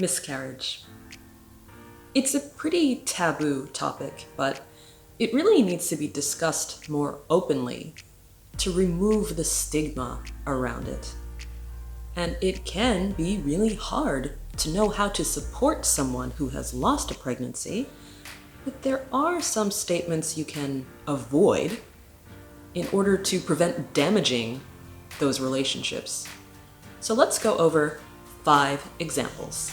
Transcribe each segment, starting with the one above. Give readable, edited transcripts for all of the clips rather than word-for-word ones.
Miscarriage. It's a pretty taboo topic, but it really needs to be discussed more openly to remove the stigma around it. And it can be really hard to know how to support someone who has lost a pregnancy, but there are some statements you can avoid in order to prevent damaging those relationships. So let's go over 5 examples.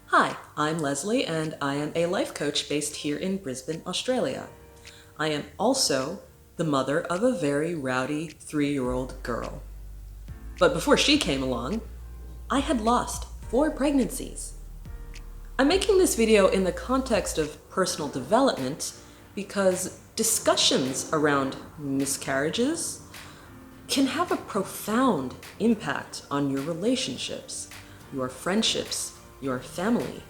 Hi, I'm Leslie and I am a life coach based here in Brisbane, Australia. I am also the mother of a very rowdy 3-year-old girl. But before she came along, I had lost 4 pregnancies. I'm making this video in the context of personal development because discussions around miscarriages can have a profound impact on your relationships, your friendships, your family,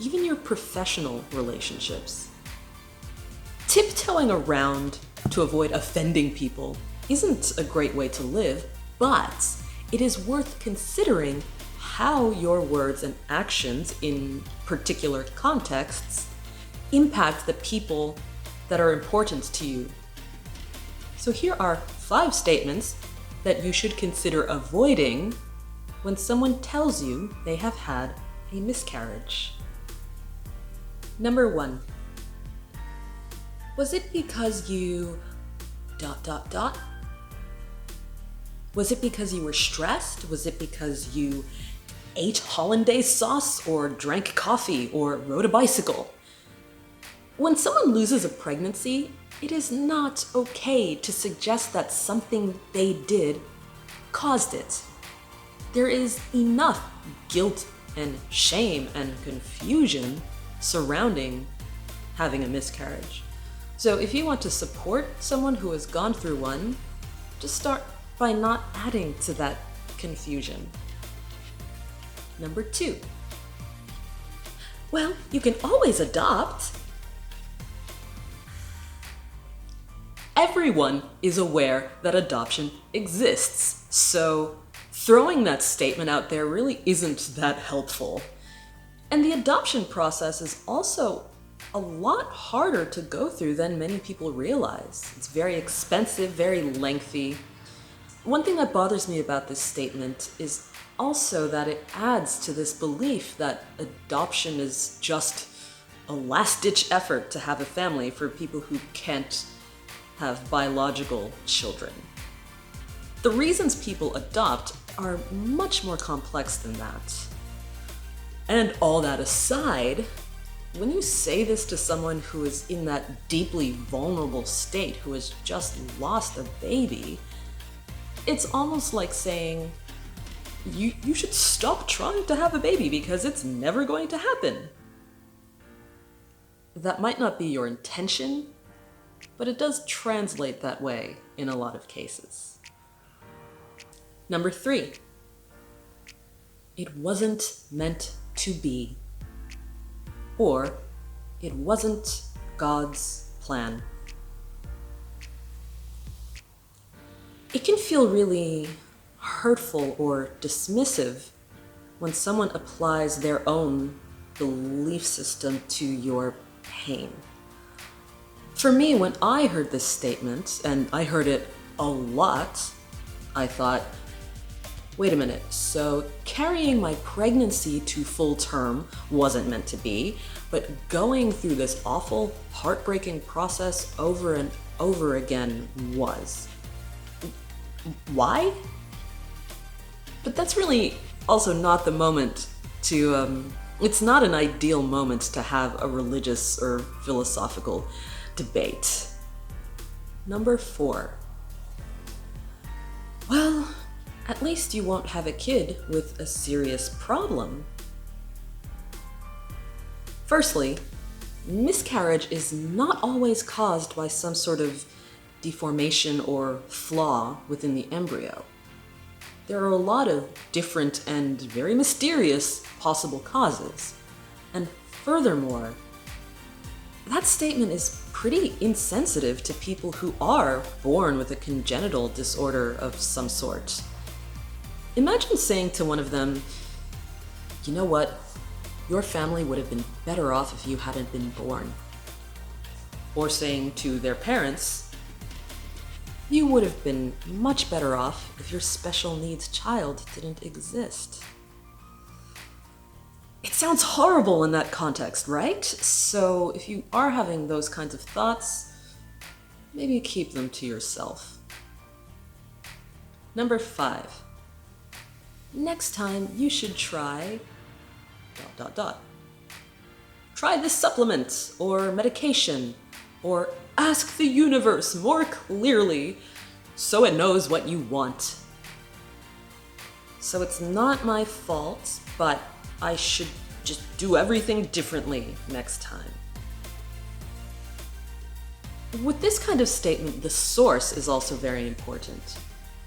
even your professional relationships. Tiptoeing around to avoid offending people isn't a great way to live, but it is worth considering how your words and actions in particular contexts impact the people that are important to you. So here are 5 statements that you should consider avoiding when someone tells you they have had a miscarriage. Number 1. Was it because you ... Was it because you were stressed? Was it because you ate hollandaise sauce or drank coffee or rode a bicycle? When someone loses a pregnancy, it is not okay to suggest that something they did caused it. There is enough guilt and shame and confusion surrounding having a miscarriage. So if you want to support someone who has gone through one, just start by not adding to that confusion. Number 2. Well, you can always adopt. Everyone is aware that adoption exists, so throwing that statement out there really isn't that helpful. And the adoption process is also a lot harder to go through than many people realize. It's very expensive, very lengthy. One thing that bothers me about this statement is also that it adds to this belief that adoption is just a last-ditch effort to have a family for people who can't have biological children. The reasons people adopt are much more complex than that. And all that aside, when you say this to someone who is in that deeply vulnerable state, who has just lost a baby, it's almost like saying, you should stop trying to have a baby because it's never going to happen. That might not be your intention, but it does translate that way in a lot of cases. Number 3. It wasn't meant to be. Or, it wasn't God's plan. It can feel really hurtful or dismissive when someone applies their own belief system to your pain. For me, when I heard this statement, and I heard it a lot, I thought, wait a minute, so carrying my pregnancy to full term wasn't meant to be, but going through this awful, heartbreaking process over and over again was. Why? But that's really also not the moment to, it's not an ideal moment to have a religious or philosophical debate. Number 4. Well, at least you won't have a kid with a serious problem. Firstly, miscarriage is not always caused by some sort of deformation or flaw within the embryo. There are a lot of different and very mysterious possible causes. And furthermore, that statement is pretty insensitive to people who are born with a congenital disorder of some sort. Imagine saying to one of them, "You know what? Your family would have been better off if you hadn't been born." Or saying to their parents, "You would have been much better off if your special needs child didn't exist." It sounds horrible in that context, right? So if you are having those kinds of thoughts, maybe keep them to yourself. Number 5. Next time you should try ... Try this supplement or medication, or ask the universe more clearly so it knows what you want. So it's not my fault, but I should just do everything differently next time. With this kind of statement, the source is also very important.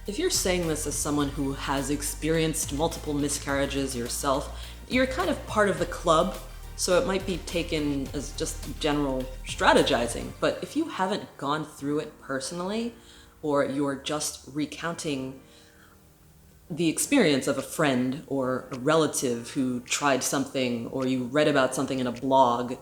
If you're saying this as someone who has experienced multiple miscarriages yourself, you're kind of part of the club, so it might be taken as just general strategizing. But if you haven't gone through it personally, or you're just recounting the experience of a friend or a relative who tried something, or you read about something in a blog,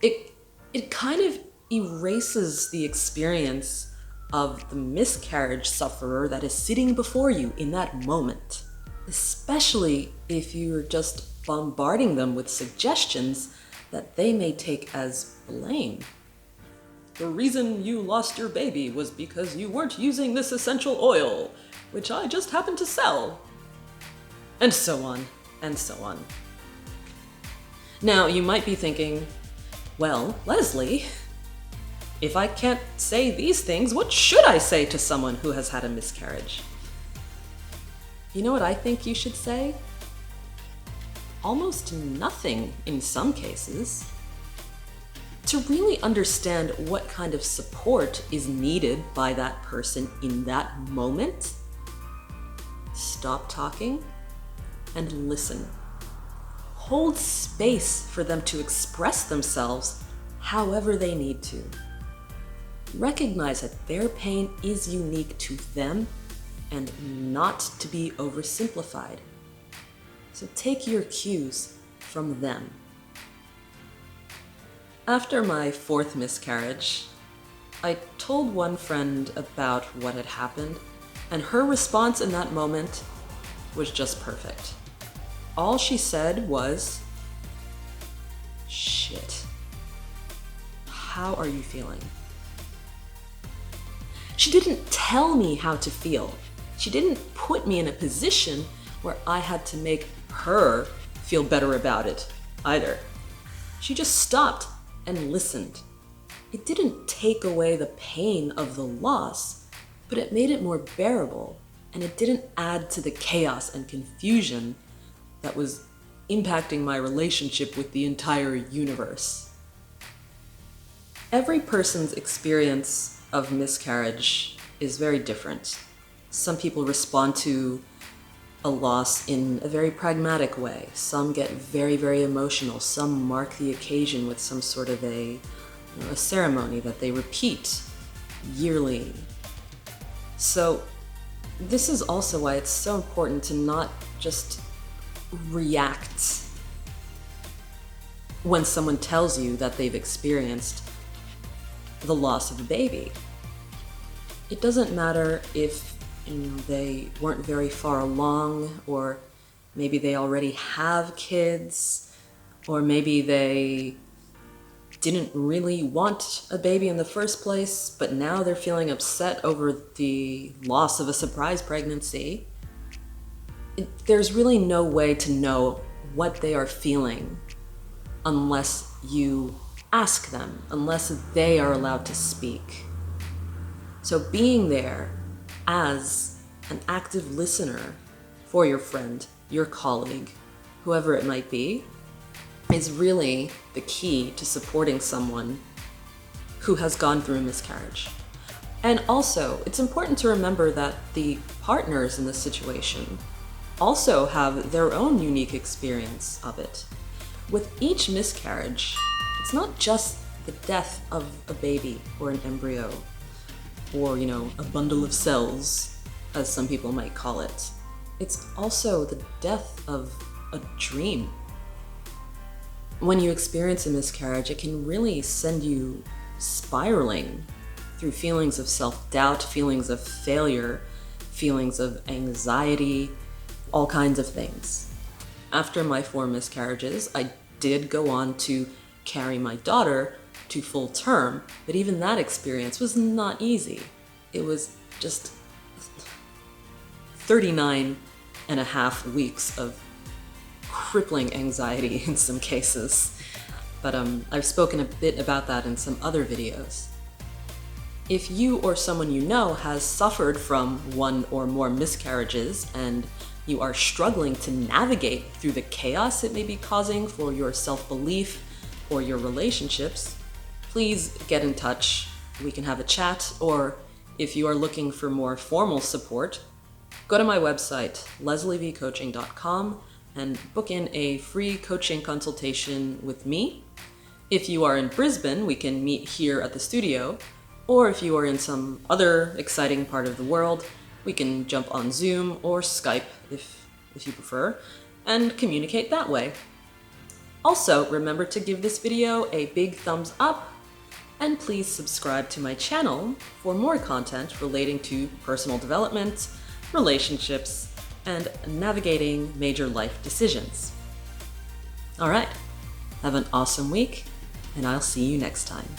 it kind of erases the experience of the miscarriage sufferer that is sitting before you in that moment, especially if you're just bombarding them with suggestions that they may take as blame. The reason you lost your baby was because you weren't using this essential oil, which I just happened to sell. And so on, and so on. Now, you might be thinking, well, Leslie, if I can't say these things, what should I say to someone who has had a miscarriage? You know what I think you should say? Almost nothing in some cases. To really understand what kind of support is needed by that person in that moment, stop talking and listen. Hold space for them to express themselves however they need to. Recognize that their pain is unique to them and not to be oversimplified. So take your cues from them. After my 4th miscarriage, I told one friend about what had happened, and her response in that moment was just perfect. All she said was, "Shit. How are you feeling?" She didn't tell me how to feel. She didn't put me in a position where I had to make her feel better about it either. She just stopped and listened. It didn't take away the pain of the loss, but it made it more bearable, and it didn't add to the chaos and confusion that was impacting my relationship with the entire universe. Every person's experience of miscarriage is very different. Some people respond to a loss in a very pragmatic way. Some get very, very emotional. Some mark the occasion with some sort of a ceremony that they repeat yearly. So this is also why it's so important to not just react when someone tells you that they've experienced the loss of a baby. It doesn't matter if they weren't very far along, or maybe they already have kids, or maybe they didn't really want a baby in the first place, but now they're feeling upset over the loss of a surprise pregnancy. There's really no way to know what they are feeling unless you ask them, unless they are allowed to speak. So being there as an active listener for your friend, your colleague, whoever it might be, is really the key to supporting someone who has gone through a miscarriage. And also, it's important to remember that the partners in this situation also have their own unique experience of it. With each miscarriage, it's not just the death of a baby or an embryo, or, a bundle of cells, as some people might call it. It's also the death of a dream. When you experience a miscarriage, it can really send you spiraling through feelings of self-doubt, feelings of failure, feelings of anxiety, all kinds of things. After my 4 miscarriages, I did go on to carry my daughter to full term, but even that experience was not easy. It was just 39 and a half weeks of crippling anxiety in some cases. But I've spoken a bit about that in some other videos. If you or someone you know has suffered from 1 or more miscarriages and you are struggling to navigate through the chaos it may be causing for your self-belief or your relationships, please get in touch. We can have a chat, or if you are looking for more formal support, go to my website, leslievcoaching.com, and book in a free coaching consultation with me. If you are in Brisbane, we can meet here at the studio, or if you are in some other exciting part of the world, we can jump on Zoom or Skype if you prefer, and communicate that way. Also, remember to give this video a big thumbs up, and please subscribe to my channel for more content relating to personal development, relationships, and navigating major life decisions. All right, have an awesome week, and I'll see you next time.